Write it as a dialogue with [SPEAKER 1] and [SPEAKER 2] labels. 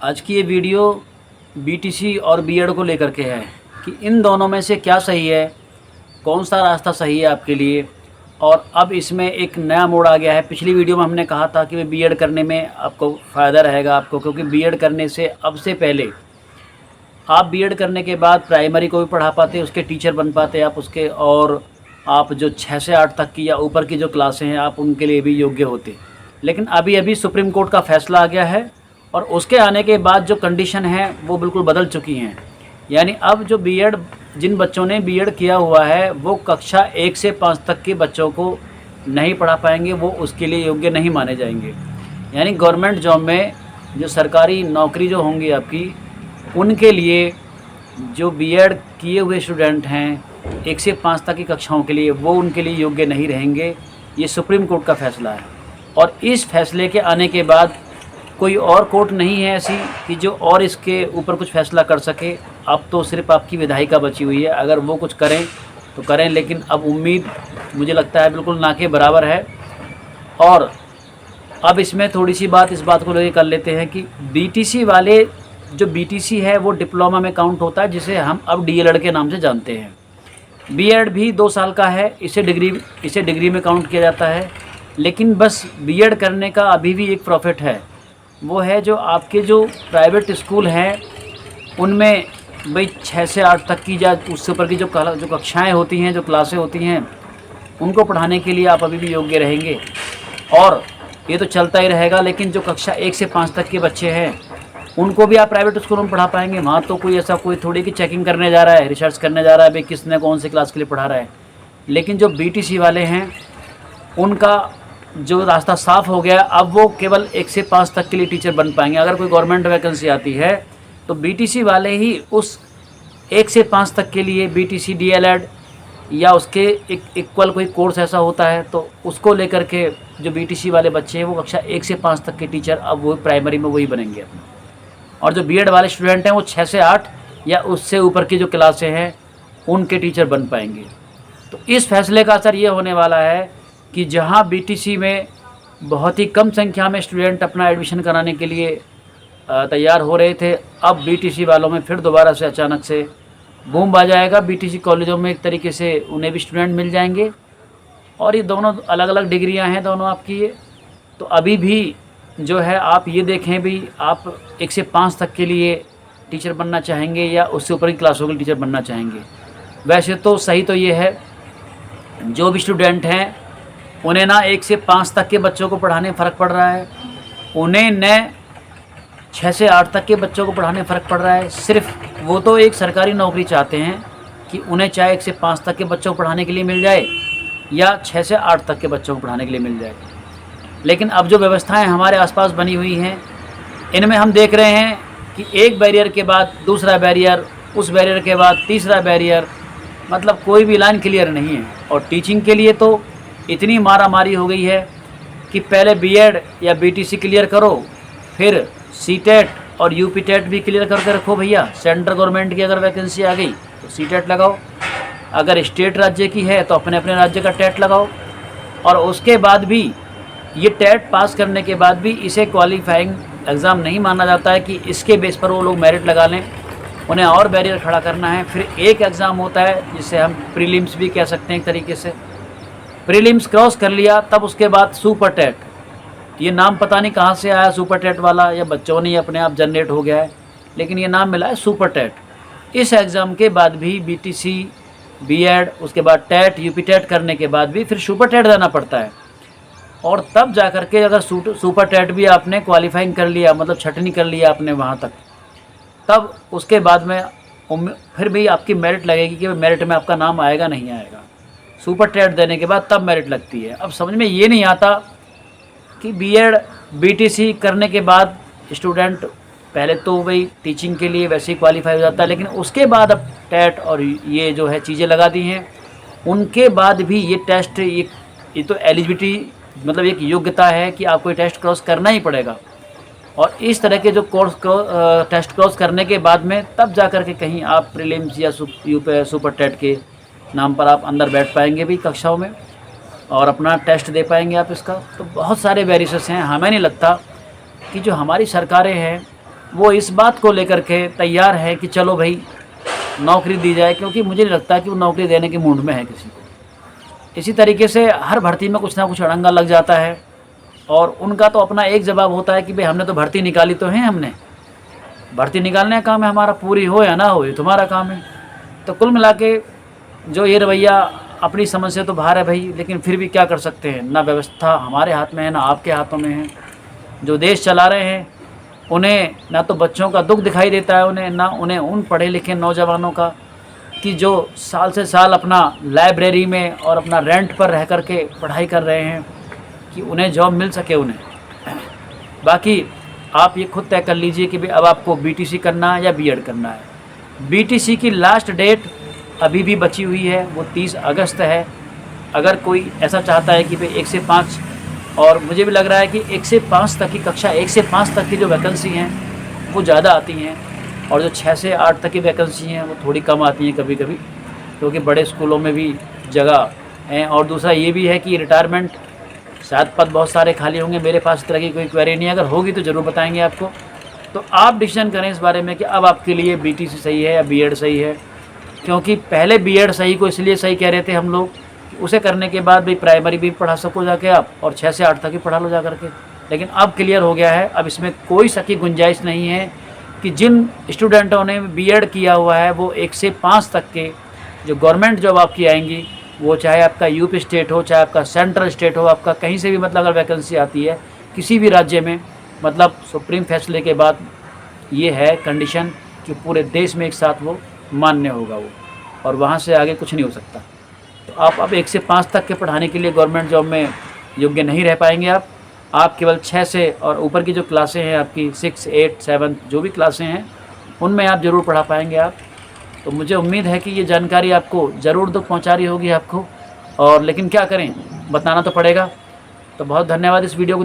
[SPEAKER 1] आज की ये वीडियो बीटीसी और बीएड को लेकर के है कि इन दोनों में से क्या सही है, कौन सा रास्ता सही है आपके लिए। और अब इसमें एक नया मोड़ आ गया है। पिछली वीडियो में हमने कहा था कि बीएड करने में आपको फ़ायदा रहेगा आपको, क्योंकि बीएड करने से अब से पहले आप बीएड करने के बाद प्राइमरी को भी पढ़ा पाते, उसके टीचर बन पाते आप उसके, और आप जो 6 से 8 तक की या ऊपर की जो क्लासें हैं आप उनके लिए भी योग्य होते। लेकिन अभी सुप्रीम कोर्ट का फैसला आ गया है और उसके आने के बाद जो कंडीशन है वो बिल्कुल बदल चुकी हैं। यानी अब जो बीएड, जिन बच्चों ने बीएड किया हुआ है वो कक्षा 1 से 5 तक के बच्चों को नहीं पढ़ा पाएंगे, वो उसके लिए योग्य नहीं माने जाएंगे। यानी गवर्नमेंट जॉब में जो सरकारी नौकरी जो होंगी आपकी, उनके लिए जो बीएड किए हुए स्टूडेंट हैं 1 से 5 तक की कक्षाओं के लिए, वो उनके लिए योग्य नहीं रहेंगे। ये सुप्रीम कोर्ट का फैसला है और इस फैसले के आने के बाद कोई और कोर्ट नहीं है ऐसी कि जो और इसके ऊपर कुछ फैसला कर सके। अब तो सिर्फ आपकी विधायिका बची हुई है, अगर वो कुछ करें तो करें, लेकिन अब उम्मीद मुझे लगता है बिल्कुल ना के बराबर है। और अब इसमें थोड़ी सी बात इस बात को लेकर कर लेते हैं कि बीटीसी वाले, जो बीटीसी है वो डिप्लोमा में काउंट होता है, जिसे हम अब डीएलएड के नाम से जानते हैं। बीएड भी 2 साल का है, इसे डिग्री में काउंट किया जाता है। लेकिन बस बीएड करने का अभी भी एक प्रॉफिट है, वो है जो आपके जो प्राइवेट स्कूल हैं उनमें भाई 6 से 8 तक की या उससे ऊपर की जो कक्षाएँ होती हैं, जो क्लासें होती हैं, उनको पढ़ाने के लिए आप अभी भी योग्य रहेंगे। और ये तो चलता ही रहेगा, लेकिन जो कक्षा 1 से 5 तक के बच्चे हैं उनको भी आप प्राइवेट स्कूलों में पढ़ा पाएंगे। वहाँ तो कोई ऐसा कोई थोड़ी कि चेकिंग करने जा रहा है, रिसर्च करने जा रहा है भाई किसने कौन सी क्लास के लिए पढ़ा रहा है। लेकिन जो बीटीसी वाले हैं उनका जो रास्ता साफ़ हो गया, अब वो केवल 1 से 5 तक के लिए टीचर बन पाएंगे। अगर कोई गवर्नमेंट वैकेंसी आती है तो बीटीसी वाले ही उस 1 से 5 तक के लिए बीटीसी डीएलएड या उसके इक्वल कोई कोर्स ऐसा होता है तो उसको लेकर के जो बीटीसी वाले बच्चे हैं वो कक्षा 1 से 5 तक के टीचर अब वो प्राइमरी में वही बनेंगे अपने। और जो बीएड वाले स्टूडेंट हैं वो 6 से 8 या उससे ऊपर की जो क्लासें हैं उनके टीचर बन पाएंगे। तो इस फैसले का असर ये होने वाला है कि जहां बीटीसी में बहुत ही कम संख्या में स्टूडेंट अपना एडमिशन कराने के लिए तैयार हो रहे थे, अब बीटीसी वालों में फिर दोबारा से अचानक से बूम आ जाएगा। बीटीसी कॉलेजों में एक तरीके से उन्हें भी स्टूडेंट मिल जाएंगे। और ये दोनों अलग अलग डिग्रियां हैं दोनों आपकी ये। तो अभी भी जो है आप ये देखें भी, आप 1 से 5 तक के लिए टीचर बनना चाहेंगे या उससे ऊपर की क्लासों के टीचर बनना चाहेंगे। वैसे तो सही तो ये है, जो भी स्टूडेंट हैं उन्हें ना 1 से 5 तक के बच्चों को पढ़ाने में फ़र्क पड़ रहा है, उन्हें न 6 से 8 तक के बच्चों को पढ़ाने में फ़र्क पड़ रहा है। सिर्फ वो तो एक सरकारी नौकरी चाहते हैं कि उन्हें चाहे 1 से 5 तक के बच्चों को पढ़ाने के लिए मिल जाए या 6 से 8 तक के बच्चों को पढ़ाने के लिए मिल जाए। लेकिन अब जो व्यवस्थाएं हमारे आसपास बनी हुई हैं, इनमें हम देख रहे हैं कि एक बैरियर के बाद दूसरा बैरियर, उस बैरियर के बाद तीसरा बैरियर, मतलब कोई भी लाइन क्लियर नहीं है। और टीचिंग के लिए तो इतनी मारामारी हो गई है कि पहले बीएड या बीटीसी क्लियर करो, फिर सीटेट और यूपीटेट भी क्लियर करके रखो भैया। सेंट्रल गवर्नमेंट की अगर वैकेंसी आ गई तो सीटेट लगाओ, अगर स्टेट राज्य की है तो अपने अपने राज्य का टेट लगाओ। और उसके बाद भी ये टेट पास करने के बाद भी इसे क्वालिफाइंग एग्ज़ाम नहीं माना जाता है कि इसके बेस पर वो लोग मेरिट लगा लें। उन्हें और बैरियर खड़ा करना है। फिर एक एग्ज़ाम होता है जिसे हम प्रीलिम्स भी कह सकते हैं एक तरीके से। प्रीलिम्स क्रॉस कर लिया तब उसके बाद सुपर टेट। ये नाम पता नहीं कहाँ से आया सुपर टेट वाला, या बच्चों ने अपने आप जनरेट हो गया है, लेकिन ये नाम मिला है सुपर टेट। इस एग्ज़ाम के बाद भी बीटीसी, बीएड, उसके बाद टेट, यूपीटेट करने के बाद भी फिर सुपर टेट देना पड़ता है। और तब जा कर के अगर सुपर टेट भी आपने क्वालिफाइंग कर लिया, मतलब छटनी कर लिया आपने वहाँ तक, तब उसके बाद में फिर भी आपकी मेरिट लगेगी कि मेरिट में आपका नाम आएगा नहीं आएगा। सुपर टेट देने के बाद तब मेरिट लगती है। अब समझ में ये नहीं आता कि बीएड बीटीसी करने के बाद स्टूडेंट पहले तो भाई टीचिंग के लिए वैसे ही क्वालिफाई हो जाता है, लेकिन उसके बाद अब टेट और ये जो है चीज़ें लगा दी हैं, उनके बाद भी ये टेस्ट, ये तो एलिजिबिलिटी मतलब एक योग्यता है कि आपको ये टेस्ट क्रॉस करना ही पड़ेगा। और इस तरह के जो टेस्ट क्रॉस करने के बाद में तब जा कर के कहीं आप प्रीलिम्स या सुपर टेट के नाम पर आप अंदर बैठ पाएंगे भी कक्षाओं में और अपना टेस्ट दे पाएंगे आप इसका। तो बहुत सारे वेरिएशंस हैं। हमें नहीं लगता कि जो हमारी सरकारें हैं वो इस बात को लेकर के तैयार है कि चलो भाई नौकरी दी जाए, क्योंकि मुझे नहीं लगता कि वो नौकरी देने के मूड में है किसी को। इसी तरीके से हर भर्ती में कुछ ना कुछ अड़ंगा लग जाता है, और उनका तो अपना एक जवाब होता है कि भाई हमने तो भर्ती निकाली तो है, हमने भर्ती निकालने का काम है हमारा, पूरी हो या ना हो ये तुम्हारा काम है। तो कुल मिला के जो ये रवैया अपनी समझ से तो बाहर है भाई, लेकिन फिर भी क्या कर सकते हैं, ना व्यवस्था हमारे हाथ में है ना आपके हाथों में है। जो देश चला रहे हैं उन्हें ना तो बच्चों का दुख दिखाई देता है, उन्हें उन्हें उन पढ़े लिखे नौजवानों का कि जो साल से साल अपना लाइब्रेरी में और अपना रेंट पर रह कर के पढ़ाई कर रहे हैं, कि उन्हें जॉब मिल सके उन्हें। बाकी आप ये खुद तय कर लीजिए कि भाई अब आपको बीटीसी करना है या बीएड करना है। बीटीसी की लास्ट डेट अभी भी बची हुई है, वो 30 अगस्त है। अगर कोई ऐसा चाहता है कि भाई 1 से 5, और मुझे भी लग रहा है कि 1 से 5 तक की कक्षा 1 से 5 तक की जो वैकेंसी हैं वो ज़्यादा आती हैं, और जो 6 से 8 तक की वैकेंसी हैं वो थोड़ी कम आती हैं कभी कभी, क्योंकि बड़े स्कूलों में भी जगह है। और दूसरा ये भी है कि रिटायरमेंट शायद पद बहुत सारे खाली होंगे। मेरे पास इस तरह की कोई क्वेरी नहीं है, अगर होगी तो ज़रूर बताएंगे आपको। तो आप डिसीजन करें इस बारे में कि अब आपके लिए बीटीसी सही है या बीएड सही है। क्योंकि पहले बीएड सही को इसलिए सही कह रहे थे हम लोग, उसे करने के बाद भी प्राइमरी भी पढ़ा सको जाके आप, और 6 से 8 तक ही पढ़ा लो जा करके। लेकिन अब क्लियर हो गया है, अब इसमें कोई सकी गुंजाइश नहीं है कि जिन स्टूडेंटों ने बीएड किया हुआ है वो 1 से 5 तक के जो गवर्नमेंट जॉब आपकी आएंगी, वो चाहे आपका यूपी स्टेट हो, चाहे आपका सेंट्रल स्टेट हो, आपका कहीं से भी मतलब अगर वैकेंसी आती है किसी भी राज्य में, मतलब सुप्रीम फैसले के बाद ये है कंडीशन कि पूरे देश में एक साथ वो मान्य होगा वो, और वहाँ से आगे कुछ नहीं हो सकता। तो आप अब 1 से 5 तक के पढ़ाने के लिए गवर्नमेंट जॉब में योग्य नहीं रह पाएंगे आप केवल 6 से और ऊपर की जो क्लासें हैं आपकी 6, 8, 7 जो भी क्लासें हैं उनमें आप ज़रूर पढ़ा पाएंगे आप। तो मुझे उम्मीद है कि ये जानकारी आपको ज़रूर दुख पहुंचा रही होगी आपको, और लेकिन क्या करें, बताना तो पड़ेगा। तो बहुत धन्यवाद इस वीडियो को